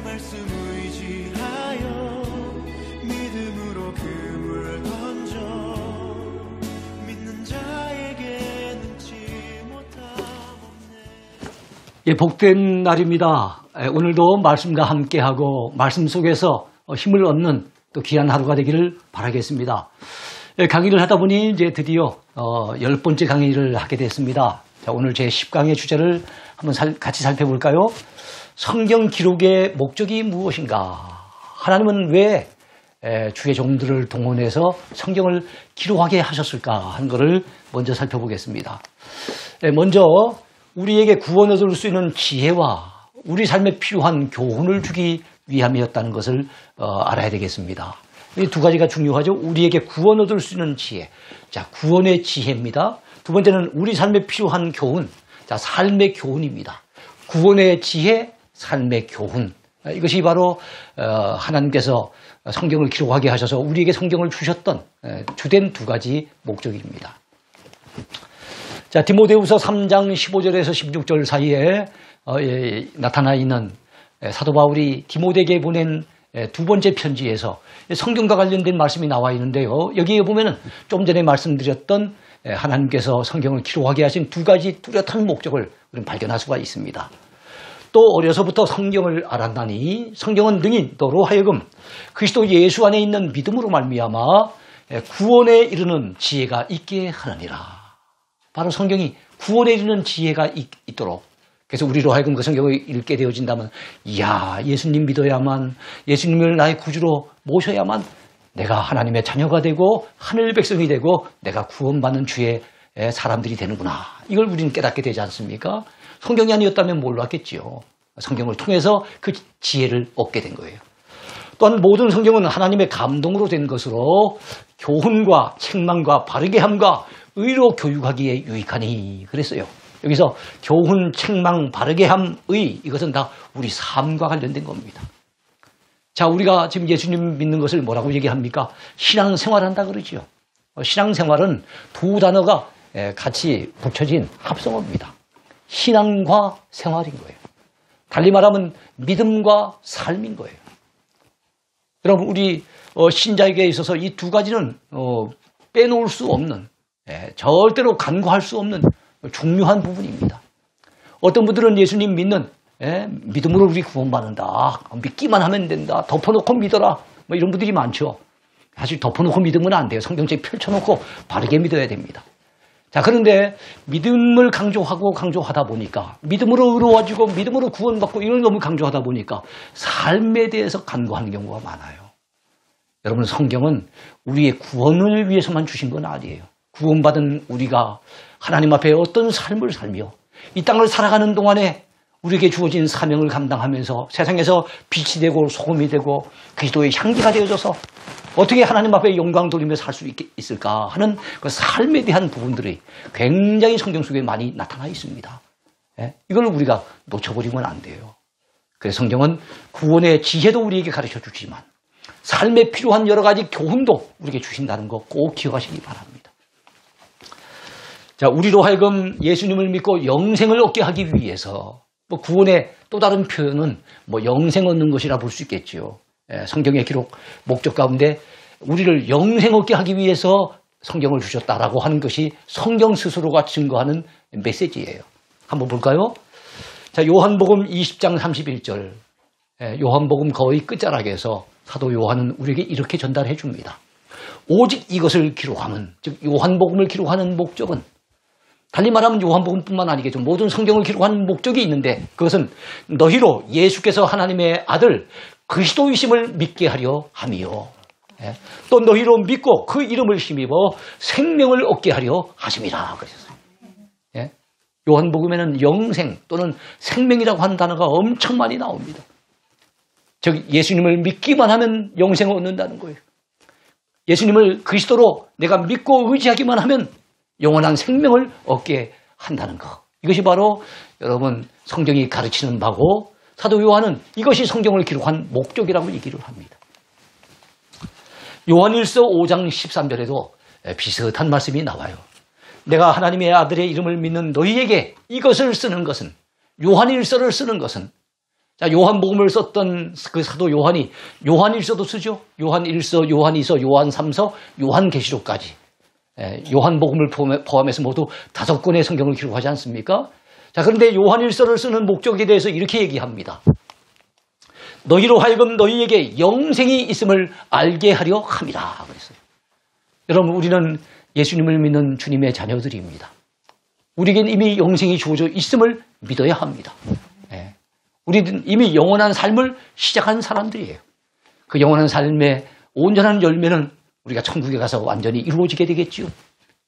말씀 의지하여 믿음으로 금을 던져 믿는 자에게 능치 못함 없네. 예, 복된 날입니다. 오늘도 말씀과 함께하고 말씀 속에서 힘을 얻는 또 귀한 하루가 되기를 바라겠습니다. 강의를 하다 보니 이제 드디어 10번째 강의를 하게 됐습니다. 자, 오늘 제 10강의 주제를 한번 같이 살펴볼까요? 성경 기록의 목적이 무엇인가? 하나님은 왜 주의 종들을 동원해서 성경을 기록하게 하셨을까 하는 것을 먼저 살펴보겠습니다. 먼저 우리에게 구원을 얻을 수 있는 지혜와 우리 삶에 필요한 교훈을 주기 위함이었다는 것을 알아야 되겠습니다. 이 두 가지가 중요하죠. 우리에게 구원을 얻을 수 있는 지혜. 자, 구원의 지혜입니다. 두 번째는 우리 삶에 필요한 교훈. 자, 삶의 교훈입니다. 구원의 지혜, 삶의 교훈. 이것이 바로 하나님께서 성경을 기록하게 하셔서 우리에게 성경을 주셨던 주된 두 가지 목적입니다. 자, 디모데후서 3장 15절에서 16절 사이에 나타나 있는 사도 바울이 디모데에게 보낸 두 번째 편지에서 성경과 관련된 말씀이 나와 있는데요. 여기에 보면은 좀 전에 말씀드렸던 하나님께서 성경을 기록하게 하신 두 가지 뚜렷한 목적을 우리는 발견할 수가 있습니다. 또 어려서부터 성경을 알았나니 성경은 능히 너로 하여금 그리스도 예수 안에 있는 믿음으로 말미암아 구원에 이르는 지혜가 있게 하느니라. 바로 성경이 구원에 이르는 지혜가 있도록, 그래서 우리로 하여금 그 성경을 읽게 되어진다면, 이야, 예수님 믿어야만, 예수님을 나의 구주로 모셔야만 내가 하나님의 자녀가 되고 하늘 백성이 되고 내가 구원받는 주의 사람들이 되는구나. 이걸 우리는 깨닫게 되지 않습니까? 성경이 아니었다면 몰랐겠지요. 성경을 통해서 그 지혜를 얻게 된 거예요. 또한 모든 성경은 하나님의 감동으로 된 것으로 교훈과 책망과 바르게함과 의로 교육하기에 유익하니 그랬어요. 여기서 교훈, 책망, 바르게함, 의, 이것은 다 우리 삶과 관련된 겁니다. 자, 우리가 지금 예수님 믿는 것을 뭐라고 얘기합니까? 신앙생활한다 그러죠. 신앙생활은 두 단어가 같이 붙여진 합성어입니다. 신앙과 생활인 거예요. 달리 말하면 믿음과 삶인 거예요. 여러분, 우리 신자에게 있어서 이 두 가지는 빼놓을 수 없는, 절대로 간과할 수 없는 중요한 부분입니다. 어떤 분들은 예수님 믿는 믿음으로 우리 구원받는다, 믿기만 하면 된다, 덮어놓고 믿어라, 뭐 이런 분들이 많죠. 사실 덮어놓고 믿으면 안 돼요. 성경책 펼쳐놓고 바르게 믿어야 됩니다. 자, 그런데 믿음을 강조하다 보니까, 믿음으로 의로워지고 믿음으로 구원받고 이걸 너무 강조하다 보니까 삶에 대해서 간과하는 경우가 많아요. 여러분, 성경은 우리의 구원을 위해서만 주신 건 아니에요. 구원받은 우리가 하나님 앞에 어떤 삶을 살며 이 땅을 살아가는 동안에 우리에게 주어진 사명을 감당하면서 세상에서 빛이 되고 소금이 되고 그리스도의 향기가 되어져서 어떻게 하나님 앞에 영광 돌리며 살 수 있을까 하는 그 삶에 대한 부분들이 굉장히 성경 속에 많이 나타나 있습니다. 이걸 우리가 놓쳐버리면 안 돼요. 그래서 성경은 구원의 지혜도 우리에게 가르쳐 주지만 삶에 필요한 여러 가지 교훈도 우리에게 주신다는 거 꼭 기억하시기 바랍니다. 자, 우리로 하여금 예수님을 믿고 영생을 얻게 하기 위해서, 뭐 구원의 또 다른 표현은 뭐 영생 얻는 것이라 볼 수 있겠지요. 성경의 기록 목적 가운데 우리를 영생 얻게 하기 위해서 성경을 주셨다라고 하는 것이 성경 스스로가 증거하는 메시지예요. 한번 볼까요? 자, 요한복음 20장 31절. 요한복음 거의 끝자락에서 사도 요한은 우리에게 이렇게 전달해 줍니다. 오직 이것을 기록하면, 즉 요한복음을 기록하는 목적은, 달리 말하면 요한복음뿐만 아니겠죠. 모든 성경을 기록하는 목적이 있는데 그것은 너희로 예수께서 하나님의 아들 그리스도이심을 믿게 하려 함이요. 또 너희로 믿고 그 이름을 힘입어 생명을 얻게 하려 하심이라 그러셨어요. 요한복음에는 영생 또는 생명이라고 하는 단어가 엄청 많이 나옵니다. 즉 예수님을 믿기만 하면 영생을 얻는다는 거예요. 예수님을 그리스도로 내가 믿고 의지하기만 하면 영원한 생명을 얻게 한다는 것. 이것이 바로 여러분 성경이 가르치는 바고 사도 요한은 이것이 성경을 기록한 목적이라고 얘기를 합니다. 요한일서 5장 13절에도 비슷한 말씀이 나와요. 내가 하나님의 아들의 이름을 믿는 너희에게 이것을 쓰는 것은 요한일서를 쓰는 것은, 자, 요한복음을 썼던 그 사도 요한이 요한일서도 쓰죠. 요한일서, 요한이서, 요한삼서, 요한계시록까지. 요한복음을 포함해서 모두 5권의 성경을 기록하지 않습니까? 자, 그런데 요한일서를 쓰는 목적에 대해서 이렇게 얘기합니다. 너희로 하여금 너희에게 영생이 있음을 알게 하려 함이라 그랬어요. 여러분, 우리는 예수님을 믿는 주님의 자녀들입니다. 우리에겐 이미 영생이 주어져 있음을 믿어야 합니다. 우리는 이미 영원한 삶을 시작한 사람들이에요. 그 영원한 삶의 온전한 열매는 우리가 천국에 가서 완전히 이루어지게 되겠지요.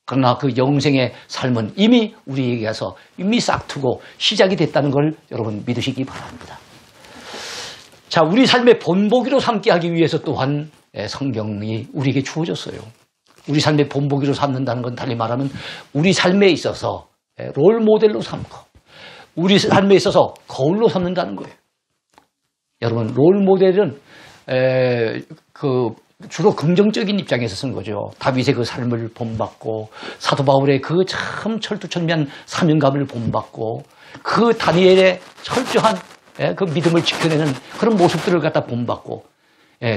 그러나 그 영생의 삶은 이미 우리에게 가서 이미 싹트고 시작이 됐다는 걸 여러분 믿으시기 바랍니다. 자, 우리 삶의 본보기로 삼게 하기 위해서 또한 성경이 우리에게 주어졌어요. 우리 삶의 본보기로 삼는다는 건 달리 말하면 우리 삶에 있어서 롤 모델로 삼고 우리 삶에 있어서 거울로 삼는다는 거예요. 여러분, 롤 모델은 주로 긍정적인 입장에서 쓴 거죠. 다윗의 그 삶을 본받고 사도 바울의 그 참 철두철미한 사명감을 본받고 그 다니엘의 철저한 그 믿음을 지켜내는 그런 모습들을 갖다 본받고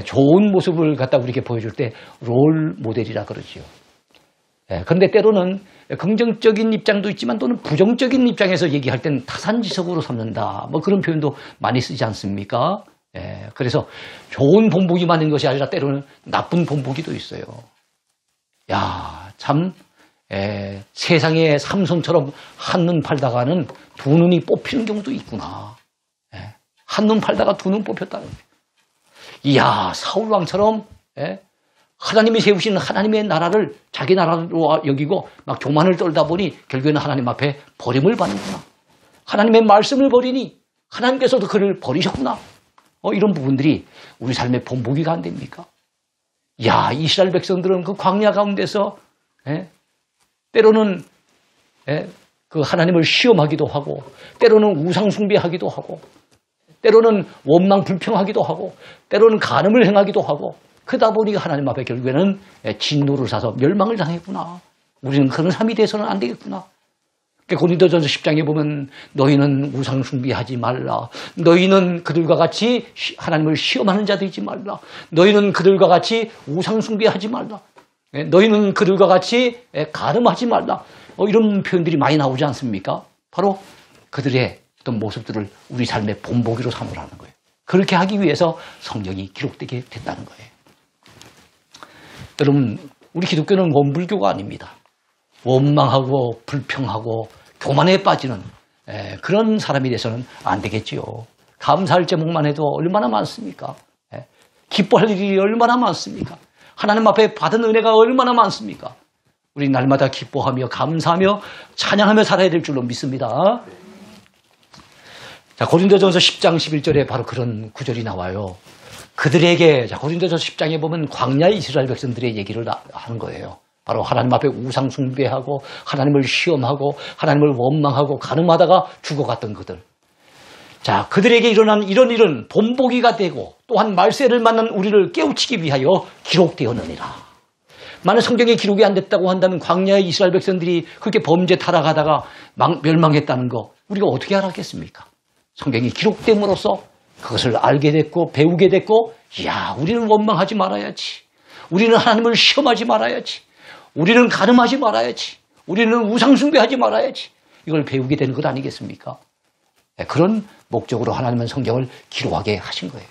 좋은 모습을 갖다 우리에게 보여줄 때 롤 모델이라 그러지요. 그런데 때로는 긍정적인 입장도 있지만 또는 부정적인 입장에서 얘기할 때는 타산지석으로 삼는다. 뭐 그런 표현도 많이 쓰지 않습니까? 그래서 좋은 본보기만 있는 것이 아니라 때로는 나쁜 본보기도 있어요. 야, 참 세상에 삼손처럼 한눈 팔다가는 두 눈이 뽑히는 경우도 있구나. 한눈 팔다가 두 눈 뽑혔다는 거예요. 이야, 사울왕처럼 하나님이 세우신 하나님의 나라를 자기 나라로 여기고 막 교만을 떨다 보니 결국에는 하나님 앞에 버림을 받는구나. 하나님의 말씀을 버리니 하나님께서도 그를 버리셨구나. 이런 부분들이 우리 삶의 본보기가 안 됩니까? 야, 이스라엘 백성들은 그 광야 가운데서 때로는 그 하나님을 시험하기도 하고 때로는 우상 숭배하기도 하고 때로는 원망 불평하기도 하고 때로는 간음을 행하기도 하고 그러다 보니 하나님 앞에 결국에는 진노를 사서 멸망을 당했구나. 우리는 그런 삶이 돼서는 안 되겠구나. 고린도전서 10장에 보면 너희는 우상 숭배하지 말라. 너희는 그들과 같이 하나님을 시험하는 자들이지 말라. 너희는 그들과 같이 우상 숭배하지 말라. 너희는 그들과 같이 간음하지 말라. 이런 표현들이 많이 나오지 않습니까? 바로 그들의 어떤 모습들을 우리 삶의 본보기로 삼으라는 거예요. 그렇게 하기 위해서 성경이 기록되게 됐다는 거예요. 여러분, 우리 기독교는 원불교가 아닙니다. 원망하고 불평하고 교만에 빠지는 그런 사람이 돼서는 안 되겠지요. 감사할 제목만 해도 얼마나 많습니까? 기뻐할 일이 얼마나 많습니까? 하나님 앞에 받은 은혜가 얼마나 많습니까? 우리 날마다 기뻐하며 감사하며 찬양하며 살아야 될 줄로 믿습니다. 자, 고린도전서 10장 11절에 바로 그런 구절이 나와요. 그들에게, 자, 고린도전서 10장에 보면 광야 이스라엘 백성들의 얘기를 하는 거예요. 바로 하나님 앞에 우상 숭배하고 하나님을 시험하고 하나님을 원망하고 간음하다가 죽어갔던 그들. 자, 그들에게 일어난 이런 일은 본보기가 되고 또한 말세를 만난 우리를 깨우치기 위하여 기록되었느니라. 만약 성경에 기록이 안 됐다고 한다면 광야의 이스라엘 백성들이 그렇게 범죄 타락하다가 멸망했다는 거 우리가 어떻게 알았겠습니까? 성경이 기록됨으로써 그것을 알게 됐고 배우게 됐고, 이야, 우리는 원망하지 말아야지. 우리는 하나님을 시험하지 말아야지. 우리는 간음하지 말아야지. 우리는 우상숭배하지 말아야지. 이걸 배우게 되는 것 아니겠습니까? 그런 목적으로 하나님은 성경을 기록하게 하신 거예요.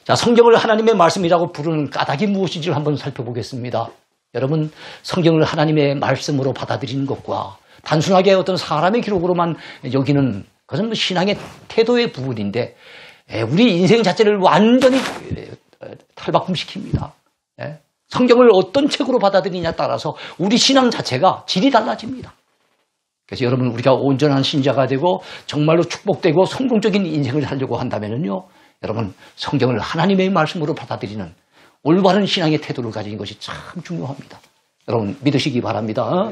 자, 성경을 하나님의 말씀이라고 부르는 까닭이 무엇인지를 한번 살펴보겠습니다. 여러분, 성경을 하나님의 말씀으로 받아들이는 것과 단순하게 어떤 사람의 기록으로만 여기는 그것은 신앙의 태도의 부분인데 우리 인생 자체를 완전히 탈바꿈시킵니다. 성경을 어떤 책으로 받아들이냐에 따라서 우리 신앙 자체가 질이 달라집니다. 그래서 여러분, 우리가 온전한 신자가 되고 정말로 축복되고 성공적인 인생을 살려고 한다면요, 여러분, 성경을 하나님의 말씀으로 받아들이는 올바른 신앙의 태도를 가지는 것이 참 중요합니다. 여러분, 믿으시기 바랍니다.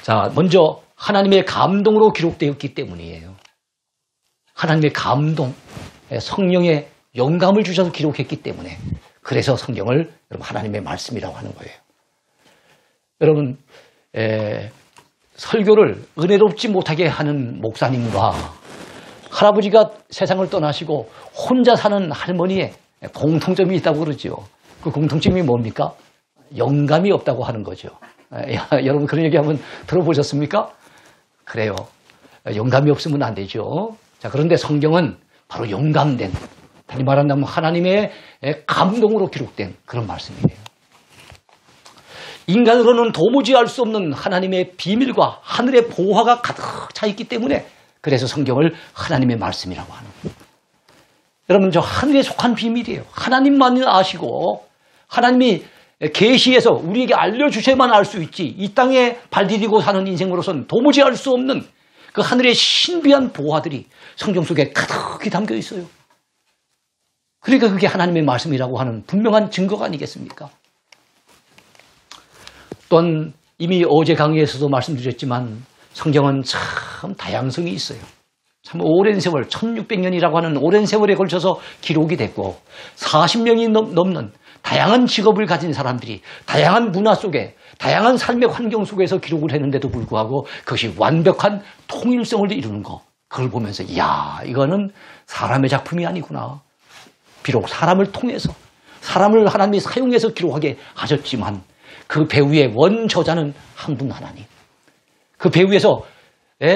자, 먼저 하나님의 감동으로 기록되었기 때문이에요. 하나님의 감동, 성령의 영감을 주셔서 기록했기 때문에, 그래서 성경을 여러분 하나님의 말씀이라고 하는 거예요. 여러분, 설교를 은혜롭지 못하게 하는 목사님과 할아버지가 세상을 떠나시고 혼자 사는 할머니의 공통점이 있다고 그러죠. 그 공통점이 뭡니까? 영감이 없다고 하는 거죠. 여러분 그런 얘기 한번 들어보셨습니까? 그래요. 영감이 없으면 안 되죠. 자, 그런데 성경은 바로 영감된, 다시 말한다면 하나님의 감동으로 기록된 그런 말씀이에요. 인간으로는 도무지 알 수 없는 하나님의 비밀과 하늘의 보화가 가득 차 있기 때문에 그래서 성경을 하나님의 말씀이라고 하는 거예요. 여러분, 저 하늘에 속한 비밀이에요. 하나님만 아시고 하나님이 계시해서 우리에게 알려주셔야만 알 수 있지, 이 땅에 발 디디고 사는 인생으로서는 도무지 알 수 없는 그 하늘의 신비한 보화들이 성경 속에 가득히 담겨 있어요. 그러니까 그게 하나님의 말씀이라고 하는 분명한 증거가 아니겠습니까? 또한 이미 어제 강의에서도 말씀드렸지만 성경은 참 다양성이 있어요. 참 오랜 세월, 1600년이라고 하는 오랜 세월에 걸쳐서 기록이 됐고 40명이 넘는 다양한 직업을 가진 사람들이 다양한 문화 속에, 다양한 삶의 환경 속에서 기록을 했는데도 불구하고 그것이 완벽한 통일성을 이루는 거, 그걸 보면서 이야, 이거는 사람의 작품이 아니구나. 비록 사람을 통해서, 사람을 하나님이 사용해서 기록하게 하셨지만 그 배후의 원저자는 한 분 하나님, 그 배후에서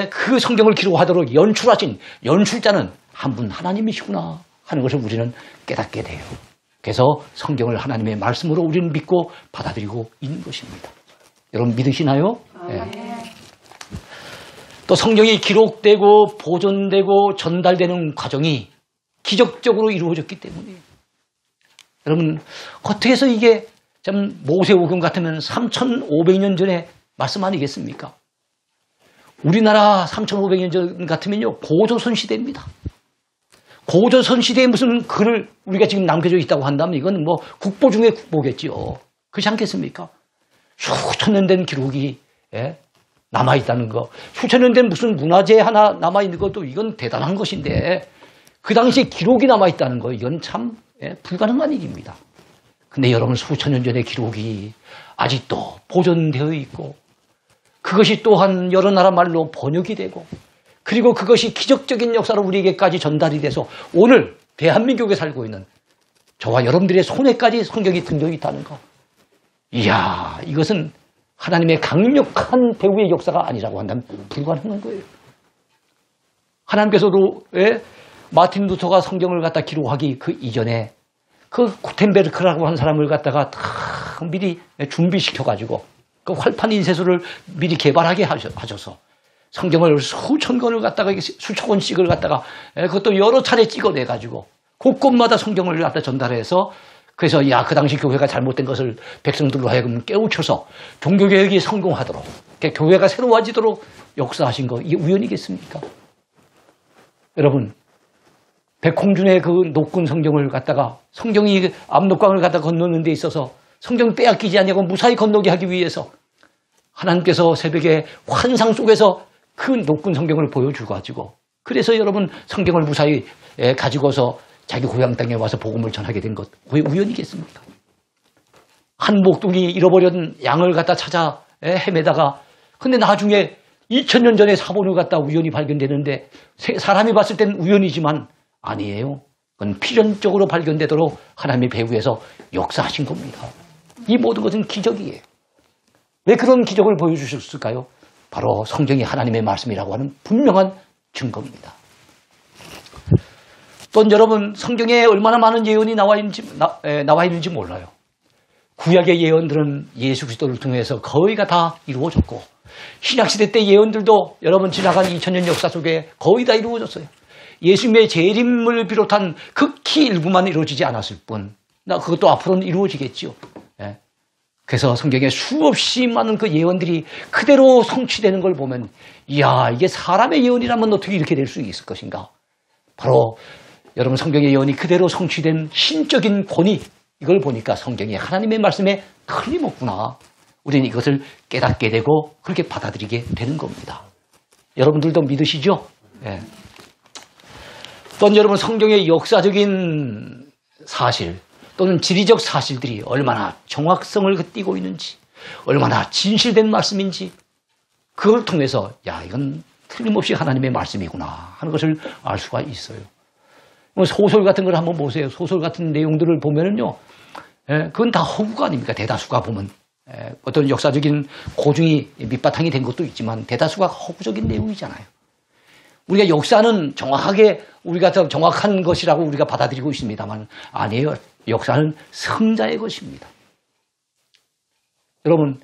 그 성경을 기록하도록 연출하신 연출자는 한 분 하나님이시구나 하는 것을 우리는 깨닫게 돼요. 그래서 성경을 하나님의 말씀으로 우리는 믿고 받아들이고 있는 것입니다. 여러분 믿으시나요? 네. 또 성경이 기록되고 보존되고 전달되는 과정이 기적적으로 이루어졌기 때문에 여러분 어떻게 해서 이게 참 모세오경 같으면 3,500년 전에 말씀 아니겠습니까? 우리나라 3,500년 전 같으면요 고조선 시대입니다. 고조선 시대에 무슨 글을 우리가 지금 남겨져 있다고 한다면 이건 뭐 국보 중에 국보겠지요. 그렇지 않겠습니까? 수천 년 된 기록이 남아있다는 거, 수천 년 된 무슨 문화재 하나 남아있는 것도 이건 대단한 것인데 그 당시에 기록이 남아있다는 거, 이건 참 불가능한 일입니다. 근데 여러분 수천 년 전의 기록이 아직도 보존되어 있고 그것이 또한 여러 나라 말로 번역이 되고 그리고 그것이 기적적인 역사로 우리에게까지 전달이 돼서 오늘 대한민국에 살고 있는 저와 여러분들의 손에까지 성경이 등져 있다는 거. 이야, 이것은 하나님의 강력한 배후의 역사가 아니라고 한다면 불가능한 거예요. 하나님께서도 마틴 루터가 성경을 갖다 기록하기 그 이전에 그 구텐베르크라고 하는 사람을 갖다가 다 미리 준비시켜가지고 그 활판 인쇄소를 미리 개발하게 하셔서 성경을 수천 권을 갖다가 수천 권씩을 갖다가 그것도 여러 차례 찍어내가지고 곳곳마다 성경을 갖다 전달해서 그래서 야, 그 당시 교회가 잘못된 것을 백성들로 하여금 깨우쳐서 종교개혁이 성공하도록 교회가 새로워지도록 역사하신 거, 이게 우연이겠습니까? 여러분, 백홍준의 그 녹군 성경을 갖다가 성경이 압록강을 갖다 건너는 데 있어서 성경 빼앗기지 않냐고 무사히 건너게 하기 위해서 하나님께서 새벽에 환상 속에서 그 녹군 성경을 보여주가지고 그래서 여러분 성경을 무사히 가지고서 자기 고향 땅에 와서 복음을 전하게 된 것, 왜 우연이겠습니까? 한 목동이 잃어버린 양을 갖다 찾아 헤매다가 근데 나중에 2000년 전에 사본을 갖다 우연히 발견되는데 사람이 봤을 땐 우연이지만 아니에요. 그건 필연적으로 발견되도록 하나님의 배후에서 역사하신 겁니다. 이 모든 것은 기적이에요. 왜 그런 기적을 보여주셨을까요? 바로 성경이 하나님의 말씀이라고 하는 분명한 증거입니다. 또 여러분 성경에 얼마나 많은 예언이 나와 있는지 몰라요. 구약의 예언들은 예수 그리스도를 통해서 거의가 다 이루어졌고 신약시대 때 예언들도 여러분 지나간 2000년 역사 속에 거의 다 이루어졌어요. 예수님의 재림을 비롯한 극히 일부만 이루어지지 않았을 뿐 그것도 앞으로는 이루어지겠지요. 그래서 성경에 수없이 많은 그 예언들이 그대로 성취되는 걸 보면 이야, 이게 사람의 예언이라면 어떻게 이렇게 될 수 있을 것인가. 바로 여러분 성경의 예언이 그대로 성취된 신적인 권위, 이걸 보니까 성경이 하나님의 말씀에 틀림없구나. 우리는 이것을 깨닫게 되고 그렇게 받아들이게 되는 겁니다. 여러분들도 믿으시죠? 네. 또한 여러분 성경의 역사적인 사실 또는 지리적 사실들이 얼마나 정확성을 띠고 있는지 얼마나 진실된 말씀인지 그걸 통해서 야, 이건 틀림없이 하나님의 말씀이구나 하는 것을 알 수가 있어요. 소설 같은 걸 한번 보세요. 소설 같은 내용들을 보면은요, 그건 다 허구가 아닙니까? 대다수가 보면. 어떤 역사적인 고증이 밑바탕이 된 것도 있지만 대다수가 허구적인 내용이잖아요. 우리가 역사는 정확하게 우리가 더 정확한 것이라고 우리가 받아들이고 있습니다만 아니에요. 역사는 성자의 것입니다. 여러분,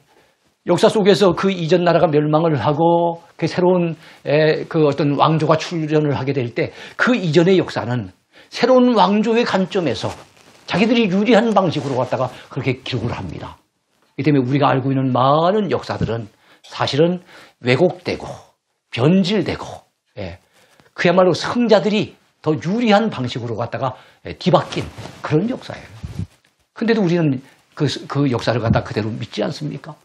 역사 속에서 그 이전 나라가 멸망을 하고 그 새로운 그 어떤 왕조가 출현을 하게 될 때 그 이전의 역사는 새로운 왕조의 관점에서 자기들이 유리한 방식으로 갖다가 그렇게 기록을 합니다. 이 때문에 우리가 알고 있는 많은 역사들은 사실은 왜곡되고 변질되고 그야말로 성자들이 더 유리한 방식으로 갖다가 뒤바뀐 그런 역사예요. 근데도 우리는 그 역사를 갖다 그대로 믿지 않습니까?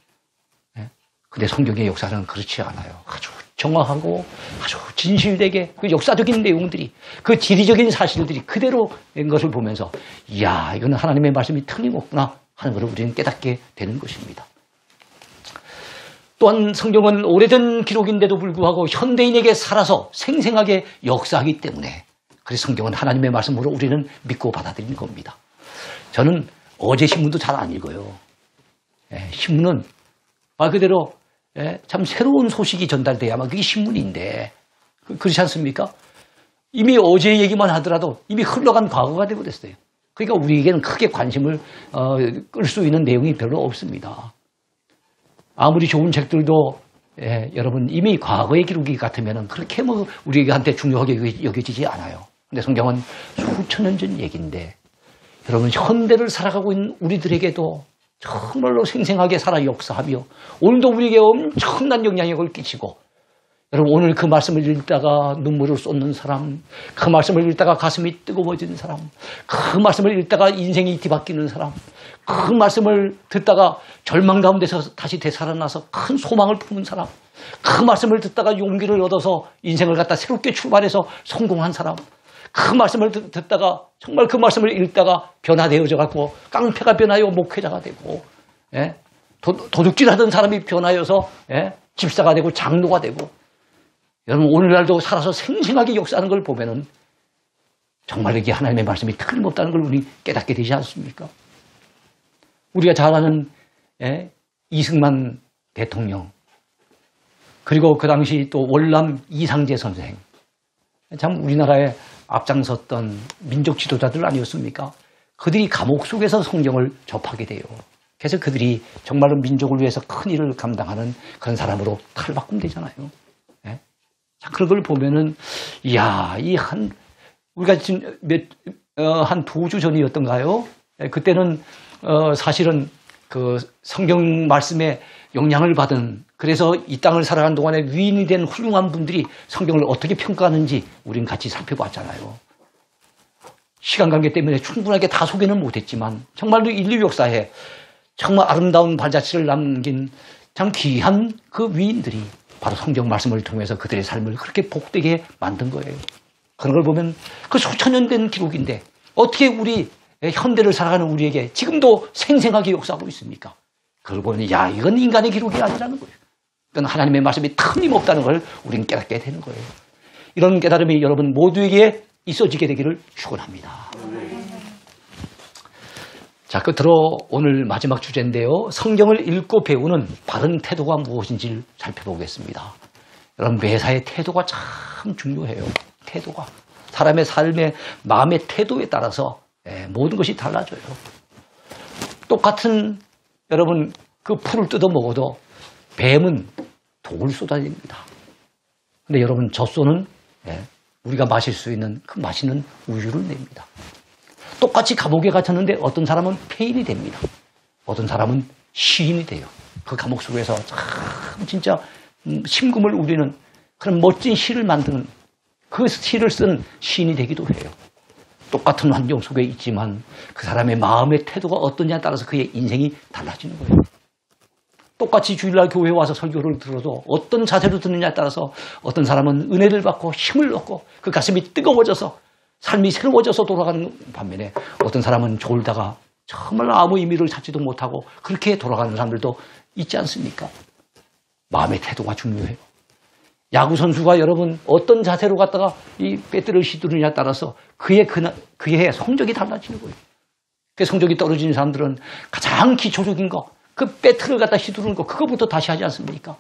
근데 성경의 역사는 그렇지 않아요. 아주 정확하고 아주 진실되게 그 역사적인 내용들이 그 지리적인 사실들이 그대로 된 것을 보면서 이야, 이건 하나님의 말씀이 틀림없구나 하는 것을 우리는 깨닫게 되는 것입니다. 또한 성경은 오래된 기록인데도 불구하고 현대인에게 살아서 생생하게 역사하기 때문에 그래서 성경은 하나님의 말씀으로 우리는 믿고 받아들이는 겁니다. 저는 어제 신문도 잘 안 읽어요. 신문은 말 그대로 참 새로운 소식이 전달돼야만 그게 신문인데 그렇지 않습니까? 이미 어제 얘기만 하더라도 이미 흘러간 과거가 되어버렸어요. 그러니까 우리에게는 크게 관심을 끌 수 있는 내용이 별로 없습니다. 아무리 좋은 책들도 여러분 이미 과거의 기록이 같으면 그렇게 뭐 우리한테 중요하게 여겨지지 않아요. 근데 성경은 수천 년 전 얘기인데 여러분 현대를 살아가고 있는 우리들에게도 정말로 생생하게 살아 역사하며 오늘도 우리에게 엄청난 영향력을 끼치고 여러분 오늘 그 말씀을 읽다가 눈물을 쏟는 사람, 그 말씀을 읽다가 가슴이 뜨거워지는 사람, 그 말씀을 읽다가 인생이 뒤바뀌는 사람, 그 말씀을 듣다가 절망 가운데서 다시 되살아나서 큰 소망을 품은 사람, 그 말씀을 듣다가 용기를 얻어서 인생을 갖다 새롭게 출발해서 성공한 사람, 그 말씀을 듣다가 정말 그 말씀을 읽다가 변화되어져 갖고 깡패가 변하여 목회자가 되고 도둑질하던 사람이 변하여서 집사가 되고 장로가 되고 여러분 오늘날도 살아서 생생하게 역사하는 걸 보면은 정말 이게 하나님의 말씀이 틀림없다는 걸 우리 깨닫게 되지 않습니까? 우리가 잘 아는 이승만 대통령 그리고 그 당시 또 월남 이상재 선생 참 우리나라에 앞장섰던 민족 지도자들 아니었습니까? 그들이 감옥 속에서 성경을 접하게 돼요. 그래서 그들이 정말로 민족을 위해서 큰 일을 감당하는 그런 사람으로 탈바꿈되잖아요. 자, 그런 걸 보면은, 이야, 우리가 지금 한 2주 전이었던가요? 그때는, 사실은 그 성경 말씀에 영향을 받은, 그래서 이 땅을 살아가는 동안에 위인이 된 훌륭한 분들이 성경을 어떻게 평가하는지 우린 같이 살펴봤잖아요. 시간 관계 때문에 충분하게 다 소개는 못했지만, 정말로 인류 역사에 정말 아름다운 발자취를 남긴 참 귀한 그 위인들이 바로 성경 말씀을 통해서 그들의 삶을 그렇게 복되게 만든 거예요. 그런 걸 보면 그 수천 년 된 기록인데 어떻게 우리 현대를 살아가는 우리에게 지금도 생생하게 역사하고 있습니까? 그걸 보면 야 이건 인간의 기록이 아니라는 거예요. 이건 하나님의 말씀이 틀림없다는 걸 우리는 깨닫게 되는 거예요. 이런 깨달음이 여러분 모두에게 있어지게 되기를 축원합니다. 자, 끝으로 오늘 마지막 주제인데요. 성경을 읽고 배우는 바른 태도가 무엇인지를 살펴보겠습니다. 여러분 매사의 태도가 참 중요해요. 태도가. 사람의 삶의 마음의 태도에 따라서 모든 것이 달라져요. 똑같은 여러분 그 풀을 뜯어 먹어도 뱀은 독을 쏟아냅니다. 근데 여러분 젖소는 우리가 마실 수 있는 그 맛있는 우유를 냅니다. 똑같이 감옥에 갇혔는데 어떤 사람은 폐인이 됩니다. 어떤 사람은 시인이 돼요. 그 감옥 속에서 참 진짜 심금을 울리는 그런 멋진 시를 만드는 그 시를 쓴 시인이 되기도 해요. 똑같은 환경 속에 있지만 그 사람의 마음의 태도가 어떠냐에 따라서 그의 인생이 달라지는 거예요. 똑같이 주일날 교회에 와서 설교를 들어도 어떤 자세로 듣느냐에 따라서 어떤 사람은 은혜를 받고 힘을 얻고 그 가슴이 뜨거워져서 삶이 새로워져서 돌아가는 반면에 어떤 사람은 졸다가 정말 아무 의미를 찾지도 못하고 그렇게 돌아가는 사람들도 있지 않습니까? 마음의 태도가 중요해요. 야구 선수가 여러분 어떤 자세로 갔다가 이 배트를 휘두르느냐에 따라서 그의 성적이 달라지는 거예요. 그 성적이 떨어지는 사람들은 가장 기초적인 거, 그 배트를 갖다 휘두르는 거, 그거부터 다시 하지 않습니까?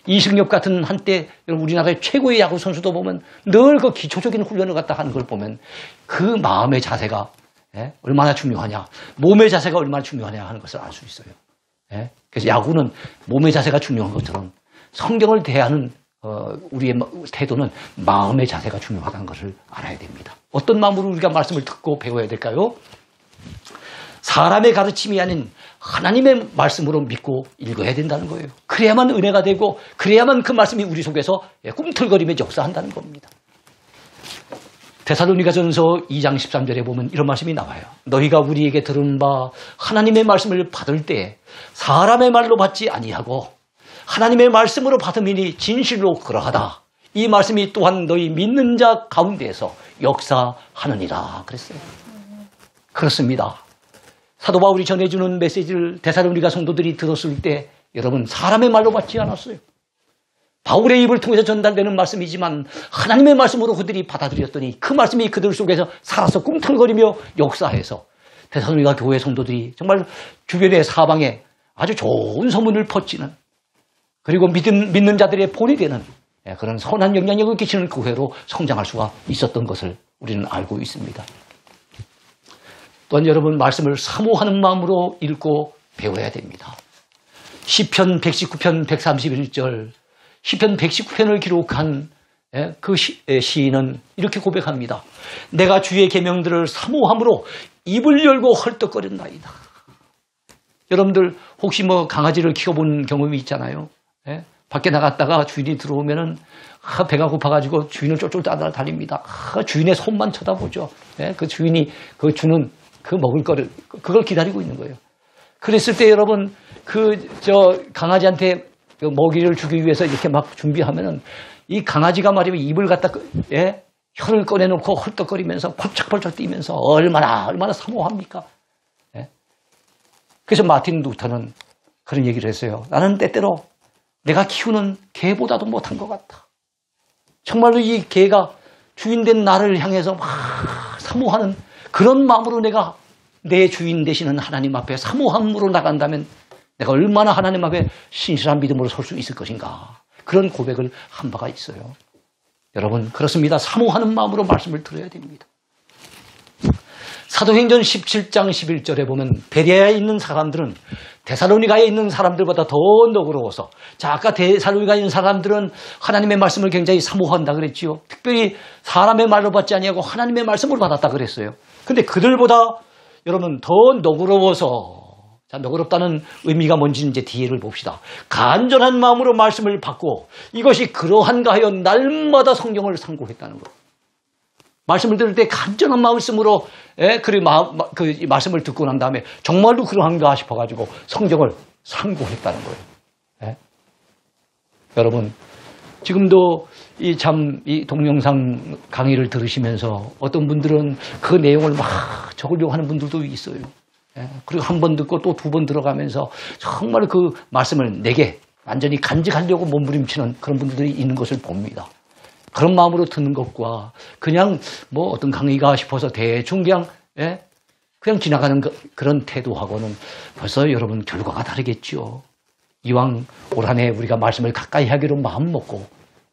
이승엽 같은 한때 우리나라의 최고의 야구 선수도 보면 늘 그 기초적인 훈련을 갖다 하는 걸 보면 그 마음의 자세가 얼마나 중요하냐, 몸의 자세가 얼마나 중요하냐 하는 것을 알 수 있어요. 그래서 야구는 몸의 자세가 중요한 것처럼 성경을 대하는 우리의 태도는 마음의 자세가 중요하다는 것을 알아야 됩니다. 어떤 마음으로 우리가 말씀을 듣고 배워야 될까요? 사람의 가르침이 아닌 하나님의 말씀으로 믿고 읽어야 된다는 거예요. 그래야만 은혜가 되고 그래야만 그 말씀이 우리 속에서 꿈틀거리며 역사한다는 겁니다. 데살로니가전서 2장 13절에 보면 이런 말씀이 나와요. 너희가 우리에게 들은 바 하나님의 말씀을 받을 때 사람의 말로 받지 아니하고 하나님의 말씀으로 받음이니 진실로 그러하다. 이 말씀이 또한 너희 믿는 자 가운데에서 역사하느니라 그랬어요. 그렇습니다. 사도 바울이 전해주는 메시지를 데살로니가 성도들이 들었을 때 여러분 사람의 말로 받지 않았어요. 바울의 입을 통해서 전달되는 말씀이지만 하나님의 말씀으로 그들이 받아들였더니 그 말씀이 그들 속에서 살아서 꿈틀거리며 역사해서 데살로니가 교회 성도들이 정말 주변의 사방에 아주 좋은 소문을 퍼지는, 그리고 믿는 자들의 본이 되는 그런 선한 영향력을 끼치는 교회로 성장할 수가 있었던 것을 우리는 알고 있습니다. 또한 여러분 말씀을 사모하는 마음으로 읽고 배워야 됩니다. 시편 119편 131절, 시편 119편을 기록한 그 시인은 이렇게 고백합니다. 내가 주의 계명들을 사모함으로 입을 열고 헐떡거렸나이다. 여러분들 혹시 강아지를 키워본 경험이 있잖아요. 밖에 나갔다가 주인이 들어오면은 배가 고파가지고 주인을 쫄쫄 따라다닙니다. 주인의 손만 쳐다보죠. 그 주인이 그 주는 그 먹을 거를 그걸 기다리고 있는 거예요. 그랬을 때 여러분 강아지한테 그 먹이를 주기 위해서 이렇게 막 준비하면은 이 강아지가 말이면 입을 갖다 혀를 꺼내놓고 헐떡거리면서 펄쩍펄쩍 뛰면서 얼마나 사모합니까? 그래서 마틴 루터는 그런 얘기를 했어요. 나는 때때로 내가 키우는 개보다도 못한 것 같다. 정말로 이 개가 주인된 나를 향해서 막 사모하는 그런 마음으로 내가 내 주인 되시는 하나님 앞에 사모함으로 나간다면 내가 얼마나 하나님 앞에 신실한 믿음으로 설 수 있을 것인가. 그런 고백을 한 바가 있어요. 여러분 그렇습니다. 사모하는 마음으로 말씀을 들어야 됩니다. 사도행전 17장 11절에 보면 베레아에 있는 사람들은 데살로니가에 있는 사람들보다 더 너그러워서, 자 아까 데살로니가에 있는 사람들은 하나님의 말씀을 굉장히 사모한다 그랬지요. 특별히 사람의 말로 받지 아니하고 하나님의 말씀으로 받았다 그랬어요. 근데 그들보다 여러분 더 너그러워서, 자 너그럽다는 의미가 뭔지 이제 뒤를 봅시다. 간절한 마음으로 말씀을 받고 이것이 그러한가 하여 날마다 성경을 상고했다는 거예요. 말씀을 들을 때 간절한 말씀으로 그 말씀을 듣고 난 다음에 정말로 그러한가 싶어가지고 성경을 상고했다는 거예요. 여러분 지금도 이 동영상 강의를 들으시면서 어떤 분들은 그 내용을 막 적으려고 하는 분들도 있어요. 그리고 한 번 듣고 또 두 번 들어가면서 정말 그 말씀을 내게 완전히 간직하려고 몸부림치는 그런 분들이 있는 것을 봅니다. 그런 마음으로 듣는 것과 그냥 어떤 강의가 싶어서 대충 그냥 지나가는 그런 태도하고는 벌써 여러분 결과가 다르겠죠. 이왕 올 한 해 우리가 말씀을 가까이 하기로 마음 먹고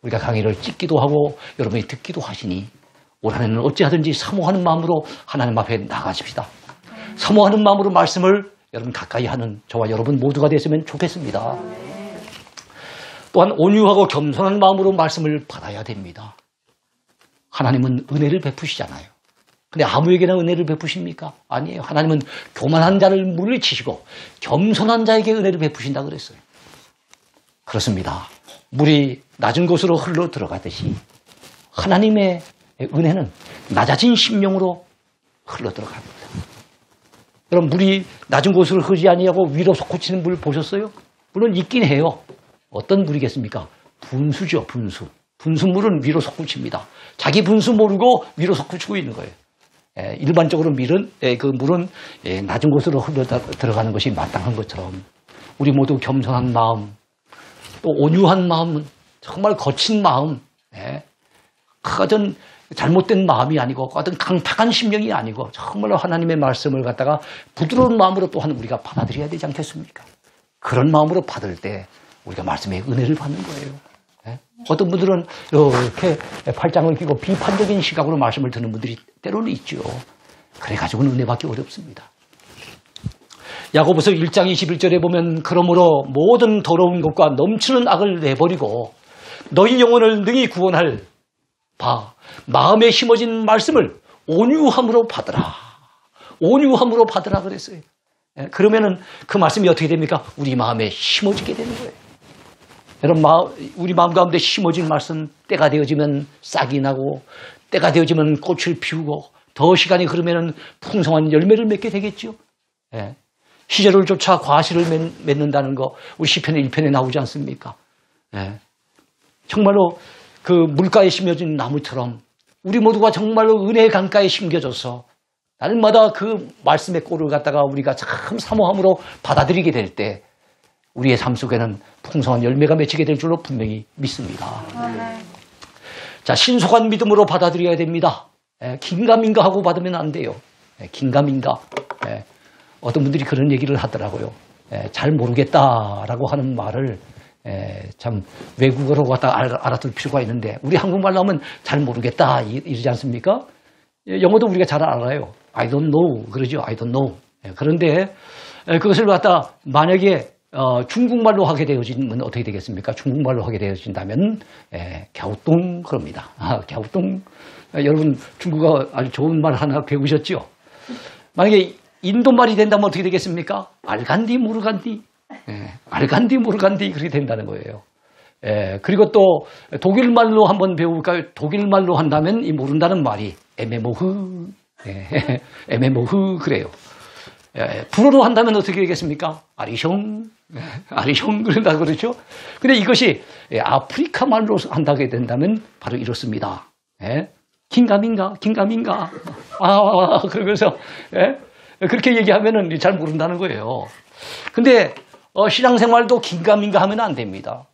우리가 강의를 찍기도 하고 여러분이 듣기도 하시니 올 한 해는 어찌하든지 사모하는 마음으로 하나님 앞에 나가십시다. 사모하는 마음으로 말씀을 여러분 가까이 하는 저와 여러분 모두가 됐으면 좋겠습니다. 또한 온유하고 겸손한 마음으로 말씀을 받아야 됩니다. 하나님은 은혜를 베푸시잖아요. 근데 아무에게나 은혜를 베푸십니까? 아니에요. 하나님은 교만한 자를 물리치시고 겸손한 자에게 은혜를 베푸신다 그랬어요. 그렇습니다. 물이 낮은 곳으로 흘러 들어가듯이 하나님의 은혜는 낮아진 심령으로 흘러 들어갑니다. 여러분 물이 낮은 곳으로 흐르지 아니하고 위로 솟구치는 물 보셨어요? 물론 있긴 해요. 어떤 물이겠습니까? 분수죠, 분수. 분수물은 위로 솟구칩니다. 자기 분수 모르고 위로 솟구치고 있는 거예요. 일반적으로 그 물은 낮은 곳으로 흘러 들어가는 것이 마땅한 것처럼 우리 모두 겸손한 마음, 또 온유한 마음은 정말 거친 마음, 어떤 잘못된 마음이 아니고 어떤 강팍한 심령이 아니고 정말로 하나님의 말씀을 갖다가 부드러운 마음으로 또한 우리가 받아들여야 되지 않겠습니까? 그런 마음으로 받을 때 우리가 말씀의 은혜를 받는 거예요. 어떤 분들은 이렇게 팔짱을 끼고 비판적인 시각으로 말씀을 듣는 분들이 때로는 있죠. 그래가지고는 은혜 받기 어렵습니다. 야고보서 1장 21절에 보면 그러므로 모든 더러운 것과 넘치는 악을 내버리고 너희 영혼을 능히 구원할 바 마음에 심어진 말씀을 온유함으로 받으라. 온유함으로 받으라 그랬어요. 그러면은 그 말씀이 어떻게 됩니까? 우리 마음에 심어지게 되는 거예요. 여러분, 우리 마음 가운데 심어진 말씀, 때가 되어지면 싹이 나고 때가 되어지면 꽃을 피우고 더 시간이 흐르면 풍성한 열매를 맺게 되겠죠. 시절을 쫓아 과실을 맺는다는 거 우리 시편의 1편에 나오지 않습니까? 정말로 그 물가에 심어진 나무처럼 우리 모두가 정말로 은혜의 강가에 심겨져서 날마다 그 말씀의 꼴을 갖다가 우리가 참 사모함으로 받아들이게 될 때 우리의 삶 속에는 풍성한 열매가 맺히게 될 줄로 분명히 믿습니다. 자, 신속한 믿음으로 받아들여야 됩니다. 긴가민가 하고 받으면 안 돼요. 긴가민가. 어떤 분들이 그런 얘기를 하더라고요. 잘 모르겠다라고 하는 말을 참 외국어로 갖다 알아둘 필요가 있는데 우리 한국말로 하면 잘 모르겠다 이러지 않습니까? 영어도 우리가 잘 알아요. I don't know 그러죠. I don't know. 그런데 그것을 갖다 만약에 중국말로 하게 되어지면 어떻게 되겠습니까? 중국말로 하게 되어진다면 갸우뚱 그럽니다. 갸우뚱. 여러분 중국어 아주 좋은 말 하나 배우셨죠? 만약에 인도말이 된다면 어떻게 되겠습니까? 알간디 모르간디. 알간디 모르간디 그렇게 된다는 거예요. 그리고 또 독일말로 한번 배워볼까요? 독일말로 한다면 이 모른다는 말이 에메모흐. 에메모흐 그래요. 불어로 한다면 어떻게 되겠습니까? 아리숑. 아리숑 그런다 그러죠. 근데 이것이 아프리카 말로 한다게 된다면 바로 이렇습니다. 긴가민가 긴가민가. 그러면서 그렇게 얘기하면은 잘 모른다는 거예요. 근데 신앙생활도 긴가민가 하면 안 됩니다.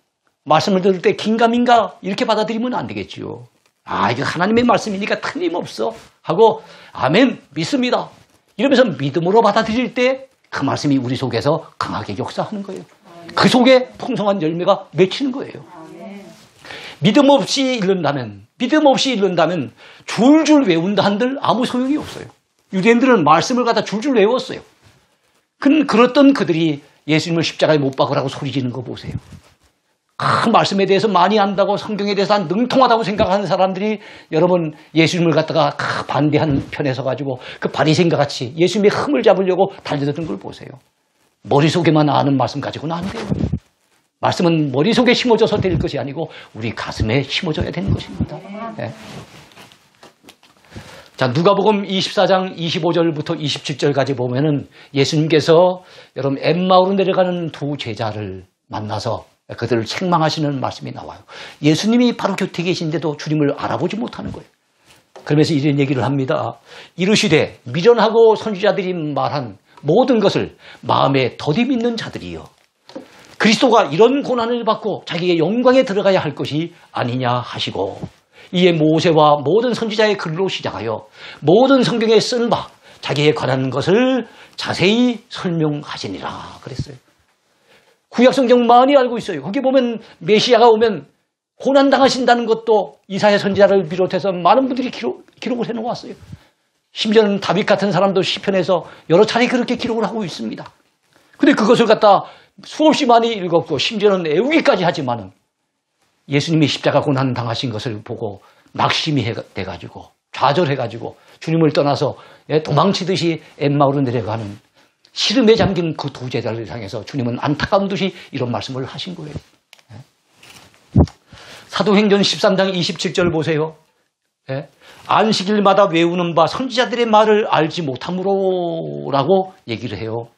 말씀을 들을 때 긴가민가 이렇게 받아들이면 안 되겠지요. 이거 하나님의 말씀이니까 틀림없어 하고 아멘 믿습니다. 이러면서 믿음으로 받아들일 때 그 말씀이 우리 속에서 강하게 역사하는 거예요. 그 속에 풍성한 열매가 맺히는 거예요. 믿음 없이 읽는다면 줄줄 외운다 한들 아무 소용이 없어요. 유대인들은 말씀을 갖다 줄줄 외웠어요. 그랬던 그들이 예수님을 십자가에 못 박으라고 소리지는 거 보세요. 그 말씀에 대해서 많이 안다고 성경에 대해서 능통하다고 생각하는 사람들이 여러분 예수님을 갖다가 반대하는 편에 서가지고 그 바리새인과 같이 예수님의 흠을 잡으려고 달려드는 걸 보세요. 머릿속에만 아는 말씀 가지고는 안 돼요. 말씀은 머릿속에 심어져서 될 것이 아니고 우리 가슴에 심어져야 되는 것입니다. 자, 누가복음 24장 25절부터 27절까지 보면은 예수님께서 여러분 엠마오로 내려가는 두 제자를 만나서 그들을 책망하시는 말씀이 나와요. 예수님이 바로 곁에 계신데도 주님을 알아보지 못하는 거예요. 그러면서 이런 얘기를 합니다. 이르시되 미련하고 선지자들이 말한 모든 것을 마음에 더디 믿는 자들이여. 그리스도가 이런 고난을 받고 자기의 영광에 들어가야 할 것이 아니냐 하시고 이에 모세와 모든 선지자의 글로 시작하여 모든 성경에 쓴 바 자기에 관한 것을 자세히 설명하시니라 그랬어요. 구약성경 많이 알고 있어요. 거기 보면 메시아가 오면 고난당하신다는 것도 이사야 선지자를 비롯해서 많은 분들이 기록을 해놓았어요. 심지어는 다윗 같은 사람도 시편에서 여러 차례 그렇게 기록을 하고 있습니다. 근데 그것을 갖다 수없이 많이 읽었고 심지어는 애우기까지 하지만은 예수님이 십자가 고난 당하신 것을 보고 낙심이 돼가지고 좌절해가지고 주님을 떠나서 도망치듯이 엠마오로 내려가는 시름에 잠긴 그 두 제자를 향해서 주님은 안타까운 듯이 이런 말씀을 하신 거예요. 사도행전 13장 27절 보세요. 안식일마다 외우는 바 선지자들의 말을 알지 못함으로라고 얘기를 해요.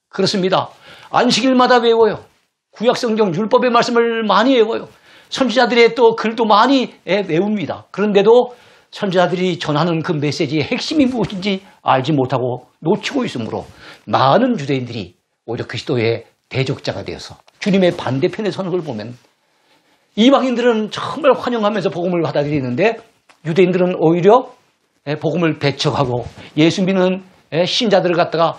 그렇습니다. 안식일마다 외워요. 구약성경 율법의 말씀을 많이 외워요. 선지자들의 또 글도 많이 외웁니다. 그런데도 선지자들이 전하는 그 메시지의 핵심이 무엇인지 알지 못하고 놓치고 있으므로 많은 유대인들이 오히려 그리스도의 대적자가 되어서 주님의 반대편에 서는 걸 보면 이방인들은 정말 환영하면서 복음을 받아들이는데 유대인들은 오히려 복음을 배척하고 예수 믿는 신자들을 갖다가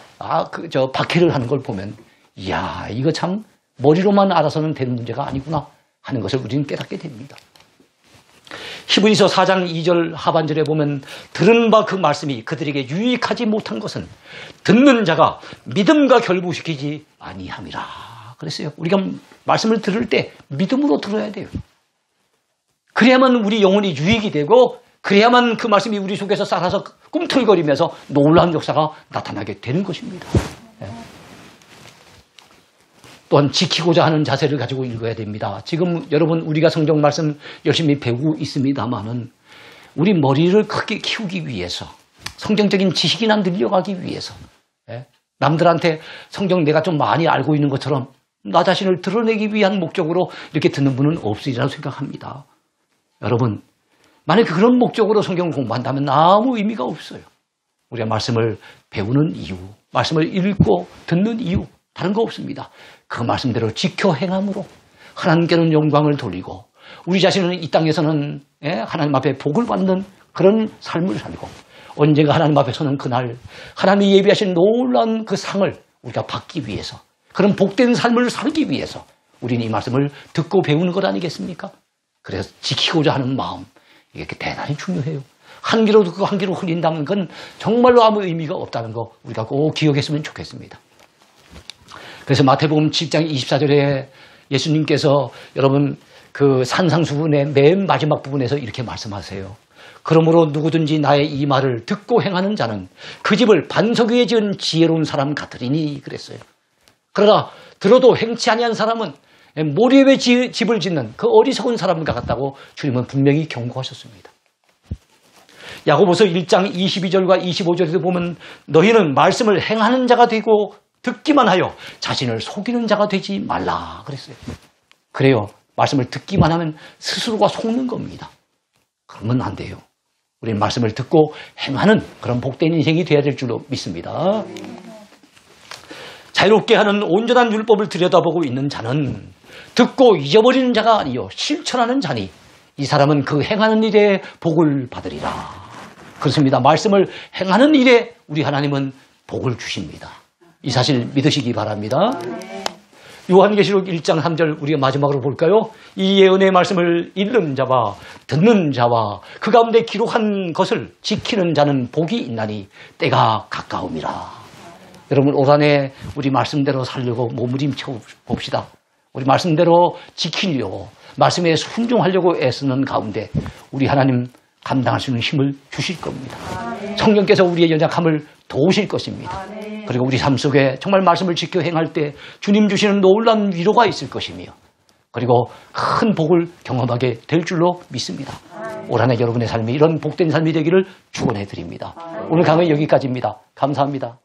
박해를 하는 걸 보면 이야, 이거 참 머리로만 알아서는 되는 문제가 아니구나 하는 것을 우리는 깨닫게 됩니다. 히브리서 4장 2절 하반절에 보면 들은 바 그 말씀이 그들에게 유익하지 못한 것은 듣는 자가 믿음과 결부시키지 아니함이라 그랬어요. 우리가 말씀을 들을 때 믿음으로 들어야 돼요. 그래야만 우리 영혼이 유익이 되고 그래야만 그 말씀이 우리 속에서 살아서 꿈틀거리면서 놀라운 역사가 나타나게 되는 것입니다. 또한 지키고자 하는 자세를 가지고 읽어야 됩니다. 지금 여러분 우리가 성경 말씀 열심히 배우고 있습니다만은 우리 머리를 크게 키우기 위해서 성경적인 지식이나 늘려가기 위해서 남들한테 성경 내가 좀 많이 알고 있는 것처럼 나 자신을 드러내기 위한 목적으로 이렇게 듣는 분은 없으리라고 생각합니다. 여러분 만약 그런 목적으로 성경 공부한다면 아무 의미가 없어요. 우리가 말씀을 배우는 이유, 말씀을 읽고 듣는 이유 다른 거 없습니다. 그 말씀대로 지켜 행함으로 하나님께는 영광을 돌리고 우리 자신은 이 땅에서는 하나님 앞에 복을 받는 그런 삶을 살고 언젠가 하나님 앞에 서는 그날 하나님이 예비하신 놀라운 그 상을 우리가 받기 위해서 그런 복된 삶을 살기 위해서 우리는 이 말씀을 듣고 배우는 것 아니겠습니까? 그래서 지키고자 하는 마음 이게 대단히 중요해요. 한 귀로 듣고 한 귀로 흘린다는 건 정말로 아무 의미가 없다는 거 우리가 꼭 기억했으면 좋겠습니다. 그래서 마태복음 7장 24절에 예수님께서 여러분 그 산상수훈의 맨 마지막 부분에서 이렇게 말씀하세요. 그러므로 누구든지 나의 이 말을 듣고 행하는 자는 그 집을 반석 위에 지은 지혜로운 사람 같으리니 그랬어요. 그러나 들어도 행치 아니한 사람은 모래 위에 집을 짓는 그 어리석은 사람과 같다고 주님은 분명히 경고하셨습니다. 야고보서 1장 22절과 25절에도 보면 너희는 말씀을 행하는 자가 되고 듣기만 하여 자신을 속이는 자가 되지 말라 그랬어요. 그래요. 말씀을 듣기만 하면 스스로가 속는 겁니다. 그러면 안 돼요. 우리는 말씀을 듣고 행하는 그런 복된 인생이 되어야 될 줄로 믿습니다. 자유롭게 하는 온전한 율법을 들여다보고 있는 자는 듣고 잊어버리는 자가 아니요 실천하는 자니 이 사람은 그 행하는 일에 복을 받으리라. 그렇습니다. 말씀을 행하는 일에 우리 하나님은 복을 주십니다. 이 사실 믿으시기 바랍니다. 요한계시록 1장 3절 우리가 마지막으로 볼까요? 이 예언의 말씀을 읽는 자와 듣는 자와 그 가운데 기록한 것을 지키는 자는 복이 있나니 때가 가까움이라. 여러분 올 한해 우리 말씀대로 살려고 몸부림쳐 봅시다. 우리 말씀대로 지키려고 말씀에 순종하려고 애쓰는 가운데 우리 하나님 감당할 수 있는 힘을 주실 겁니다. 성령께서 우리의 연약함을 도우실 것입니다. 그리고 우리 삶 속에 정말 말씀을 지켜 행할 때 주님 주시는 놀라운 위로가 있을 것이며 그리고 큰 복을 경험하게 될 줄로 믿습니다. 올 한 해 여러분의 삶이 이런 복된 삶이 되기를 축원해 드립니다. 오늘 강의 여기까지입니다. 감사합니다.